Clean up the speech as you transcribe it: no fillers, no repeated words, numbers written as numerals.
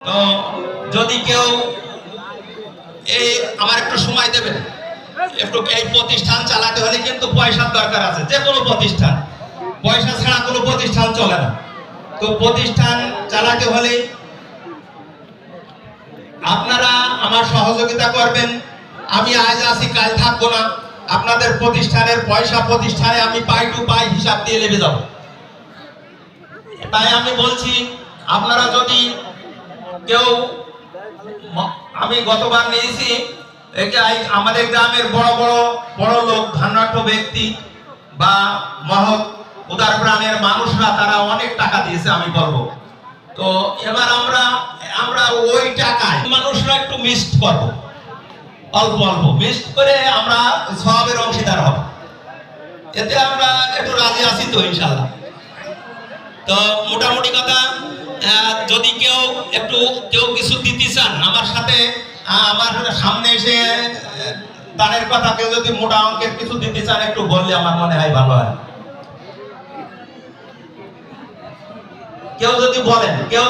তো যদি কেউ এই আমার একটু সময় দেবেন, একটু এই প্রতিষ্ঠান চালাতে হলে কিন্তু পয়সার দরকার আছে। যে কোনো প্রতিষ্ঠান, পয়সা ছাড়া কোনো প্রতিষ্ঠান চলে না। তো প্রতিষ্ঠান চালাতে হলে আপনারা আমার সহযোগিতা করবেন। আমি আজ আছি, কাল থাকবো না। আপনাদের প্রতিষ্ঠানের পয়সা প্রতিষ্ঠানে আমি পাই টু পাই হিসাব দিয়ে নেমে যাব। তাই আমি বলছি, আপনারা যদি কেউ, আমি গতবার নিয়েছি আমাদের গ্রামের বড় লোক, ধনাঢ্য ব্যক্তি বা মহৎ উদার প্রাণের মানুষরা, তারা অনেক টাকা দিয়েছে আমি বলবো। তো এবার আমরা ওই টাকায় মানুষরা একটু মিক্সড করব, অল্প অল্প মিক্সড করে আমরা সওয়াবের অংশীদার হব। এতে আমরা একটু রাজি আছি তো ইনশাআল্লাহ। তো মোটামুটি কথা, যদি কেউ কিছু দিতে চান আমার সাথে, আমার সামনে এসে দানের কথা, কেউ যদি মোটা অঙ্কের কিছু দিতে চান একটু বললে আমার মনে হয় ভালো হয়। কেউ যদি বলেন, কেউ